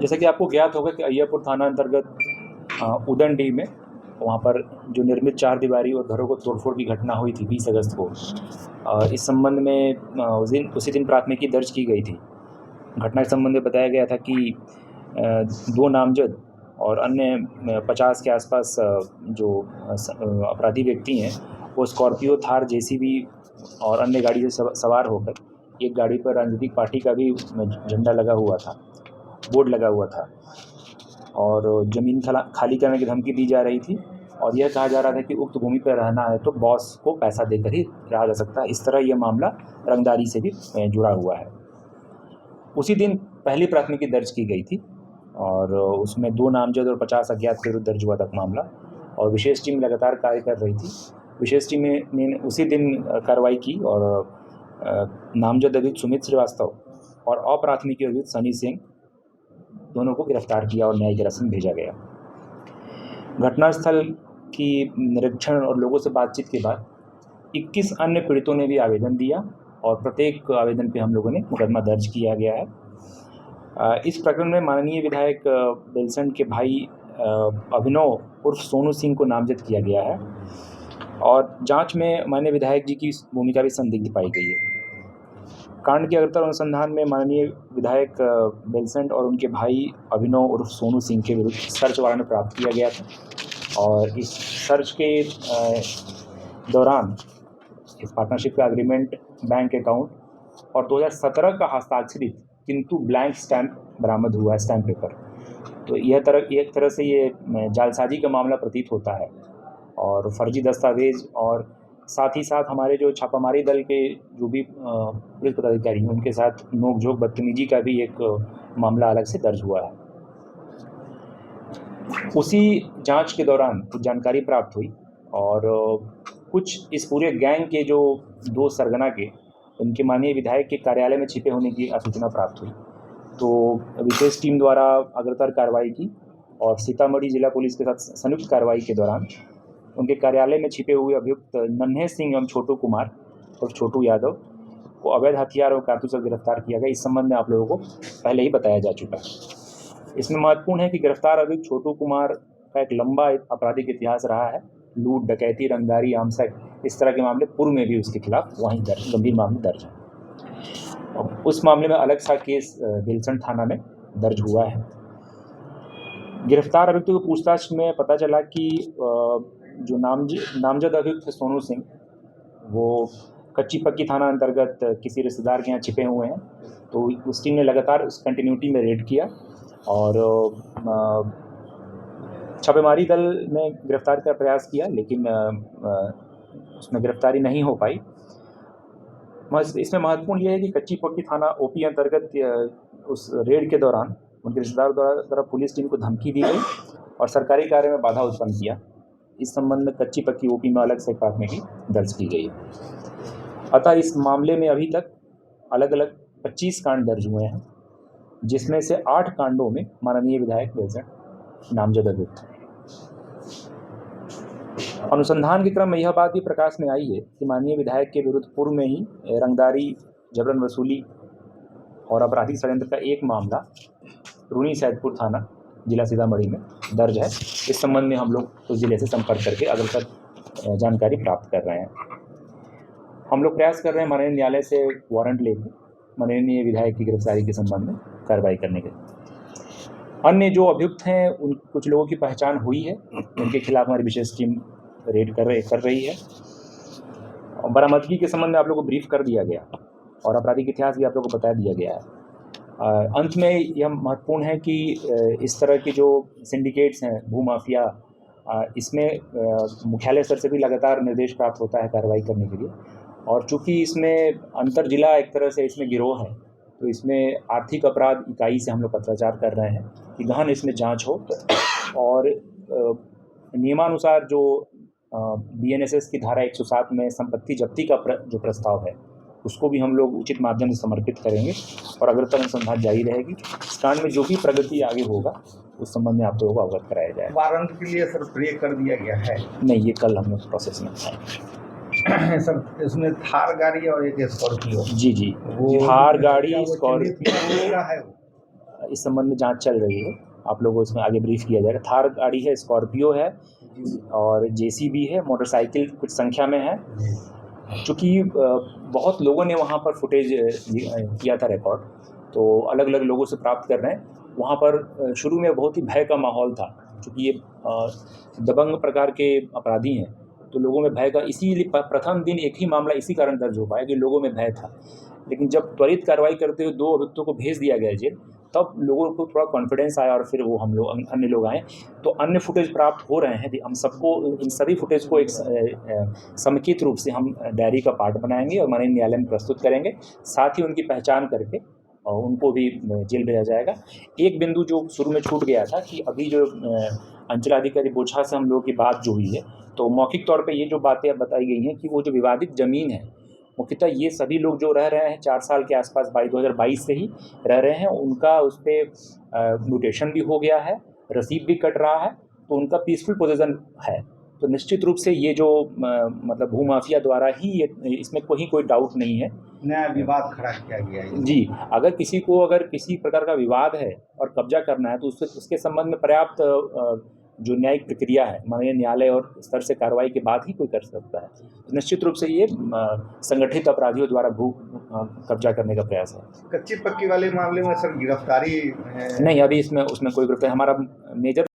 जैसा कि आपको ज्ञात होगा कि अय्यापुर थाना अंतर्गत उदनडीह में वहाँ पर जो निर्मित 4 दीवारी और घरों को तोड़फोड़ की घटना हुई थी 20 अगस्त को, इस संबंध में उसी दिन प्राथमिकी दर्ज की गई थी। घटना के संबंध में बताया गया था कि 2 नामजद और अन्य 50 के आसपास जो अपराधी व्यक्ति हैं वो स्कॉर्पियो, थार, जेसीबी और अन्य गाड़ी से सवार होकर एक गाड़ी पर राजनीतिक पार्टी का भी झंडा लगा हुआ था, बोर्ड लगा हुआ था और ज़मीन खाली करने की धमकी दी जा रही थी और यह कहा जा रहा था कि उक्त भूमि पर रहना है तो बॉस को पैसा देकर ही रहा जा सकता है। इस तरह यह मामला रंगदारी से भी जुड़ा हुआ है। उसी दिन पहली प्राथमिकी दर्ज की गई थी और उसमें 2 नामजद और 50 अज्ञात के विरुद्ध दर्ज हुआ था मामला और विशेष टीम लगातार कार्य कर रही थी। विशेष टीम ने उसी दिन कार्रवाई की और नामजद अभियुक्त सुमित श्रीवास्तव और अप्राथमिकी अभियुक्त सनी सिंह दोनों को गिरफ्तार किया और न्यायिक हिरासत में भेजा गया। घटनास्थल की निरीक्षण और लोगों से बातचीत के बाद 21 अन्य पीड़ितों ने भी आवेदन दिया और प्रत्येक आवेदन पे हम लोगों ने मुकदमा दर्ज किया गया है। इस प्रकरण में माननीय विधायक बेलसंड के भाई अभिनव उर्फ सोनू सिंह को नामजद किया गया है और जांच में माननीय विधायक जी की भूमिका भी संदिग्ध पाई गई है। कांड के अग्रतर अनुसंधान में माननीय विधायक बेलसंड और उनके भाई अभिनव उर्फ सोनू सिंह के विरुद्ध सर्च वारंट प्राप्त किया गया था और इस सर्च के दौरान इस पार्टनरशिप का एग्रीमेंट, बैंक अकाउंट और 2017 का हस्ताक्षरित किंतु ब्लैंक स्टैंप बरामद हुआ है, स्टैंप पेपर। तो एक तरह से ये जालसाजी का मामला प्रतीत होता है और फर्जी दस्तावेज और साथ ही साथ हमारे जो छापामारी दल के जो भी पुलिस पदाधिकारी हैं उनके साथ नोकझोंक, बदतमीजी का भी एक मामला अलग से दर्ज हुआ है। उसी जांच के दौरान कुछ जानकारी प्राप्त हुई और कुछ इस पूरे गैंग के जो 2 सरगना के उनके माननीय विधायक के कार्यालय में छिपे होने की सूचना प्राप्त हुई। तो विशेष टीम द्वारा अग्रतर कार्रवाई की और सीतामढ़ी जिला पुलिस के साथ संयुक्त कार्रवाई के दौरान उनके कार्यालय में छिपे हुए अभियुक्त नन्हे सिंह एवं छोटू कुमार और छोटू यादव को अवैध हथियार और कारतूस से गिरफ्तार किया गया। इस संबंध में आप लोगों को पहले ही बताया जा चुका है। इसमें महत्वपूर्ण है कि गिरफ्तार अभियुक्त छोटू कुमार का एक लंबा आपराधिक इतिहास रहा है। लूट, डकैती, रंगदारी, आमसक, इस तरह के मामले पूर्व में भी उसके खिलाफ वहीं गंभीर मामले दर्ज हैं। उस मामले में अलग सा केस बेलसंड थाना में दर्ज हुआ है। गिरफ्तार अभियुक्तों की पूछताछ में पता चला कि जो नामजद अभियुक्त है सोनू सिंह, वो कच्ची पक्की थाना अंतर्गत किसी रिश्तेदार के यहाँ छिपे हुए हैं। तो उस टीम ने लगातार उस कंटिन्यूटी में रेड किया और छापेमारी दल ने गिरफ्तार का प्रयास किया लेकिन उसमें गिरफ्तारी नहीं हो पाई। इसमें महत्वपूर्ण यह है कि कच्ची पक्की थाना ओपी अंतर्गत उस रेड के दौरान उनके रिश्तेदार द्वारा पुलिस टीम को धमकी दी गई और सरकारी कार्य में बाधा उत्पन्न किया। इस संबंध में कच्ची पक्की ओपी में अलग से प्राथमिकी दर्ज की गई है। अतः इस मामले में अभी तक अलग अलग 25 कांड दर्ज हुए हैं, जिसमें से 8 कांडों में माननीय विधायक बेलसंड नामजद अभियुक्त। अनुसंधान के क्रम में यह बात भी प्रकाश में आई है कि माननीय विधायक के विरुद्ध पूर्व में ही रंगदारी, जबरन वसूली और आपराधिक षड्यंत्र का एक मामला रूनी सैदपुर थाना जिला सीतामढ़ी में दर्ज है। इस संबंध में हम लोग उस जिले से संपर्क करके अग्रतर जानकारी प्राप्त कर रहे हैं। हम लोग प्रयास कर रहे हैं माननीय न्यायालय से वारंट लेकर माननीय विधायक की गिरफ्तारी के संबंध में कार्रवाई करने के। अन्य जो अभियुक्त हैं उन कुछ लोगों की पहचान हुई है, उनके खिलाफ हमारी विशेष टीम रेड कर रही है। बरामदगी के संबंध में आप लोगों को ब्रीफ कर दिया गया और आपराधिक इतिहास भी आप लोगों को बता दिया गया है। अंत में यह महत्वपूर्ण है कि इस तरह की जो सिंडिकेट्स हैं, भूमाफिया, इसमें मुख्यालय स्तर से भी लगातार निर्देश प्राप्त होता है कार्रवाई करने के लिए। और चूँकि इसमें अंतर जिला एक तरह से इसमें गिरोह है, तो इसमें आर्थिक अपराध इकाई से हम लोग पत्राचार कर रहे हैं कि गहन इसमें जांच हो और नियमानुसार जो BNSS की धारा 107 में संपत्ति जब्ती का जो प्रस्ताव है उसको भी हम लोग उचित माध्यम से समर्पित करेंगे और अग्रतर अनुसंधान जारी रहेगी। इस कांड में जो भी प्रगति आगे होगा उस संबंध में आप लोगों को अवगत कराया जाएगा। वारंट के लिए सर प्रे कर दिया गया है? नहीं, ये कल हम लोग प्रोसेस में आएंगे। सर इसमें थार गाड़ी और एक स्कॉर्पियो। जी, थार गाड़ी, स्कॉर्पियो है वो इस संबंध में जांच चल रही है, आप लोगों को इसमें आगे ब्रीफ किया जाएगा। थार गाड़ी है, स्कॉर्पियो है और जेसीबी है, मोटरसाइकिल कुछ संख्या में है। चूँकि बहुत लोगों ने वहाँ पर फुटेज किया था रिकॉर्ड, तो अलग अलग लोगों से प्राप्त कर रहे हैं। वहाँ पर शुरू में बहुत ही भय का माहौल था, क्योंकि ये दबंग प्रकार के अपराधी हैं, तो लोगों में भय का, इसीलिए प्रथम दिन एक ही मामला इसी कारण दर्ज हो पाया कि लोगों में भय था। लेकिन जब त्वरित कार्रवाई करते हुए 2 अभियुक्तों को भेज दिया गया जेल, तब लोगों को थोड़ा कॉन्फिडेंस आया और फिर वो हम लोग अन्य लोग आए। तो अन्य फुटेज प्राप्त हो रहे हैं, हम सबको इन सभी फुटेज को एक समेकित रूप से हम डायरी का पार्ट बनाएंगे और माननीय न्यायालय में प्रस्तुत करेंगे। साथ ही उनकी पहचान करके और उनको भी जेल भेजा जाएगा। एक बिंदु जो शुरू में छूट गया था कि अभी जो अंचलाधिकारी बोछा से हम लोगों की बात जो हुई है, तो मौखिक तौर पे ये जो बातें बताई गई हैं कि वो जो विवादित ज़मीन है, मुख्यतः ये सभी लोग जो रह रहे हैं 4 साल के आसपास 2022 से ही रह रहे हैं, उनका उस पर म्यूटेशन भी हो गया है, रसीद भी कट रहा है, तो उनका पीसफुल पोजीशन है। तो निश्चित रूप से ये जो मतलब भूमाफिया द्वारा ही ये, इसमें कोई डाउट नहीं है। नया विवाद खड़ा किया गया है जी, अगर किसी प्रकार का विवाद है और कब्जा करना है, तो उसके संबंध में पर्याप्त जो न्यायिक प्रक्रिया है, माननीय न्यायालय और स्तर से कार्रवाई के बाद ही कोई कर सकता है। तो निश्चित रूप से ये संगठित अपराधियों द्वारा भू कब्जा करने का प्रयास है। कच्ची पक्की वाले मामले में सर गिरफ्तारी नहीं, अभी उसमें कोई गिरफ्तारी, हमारा मेजर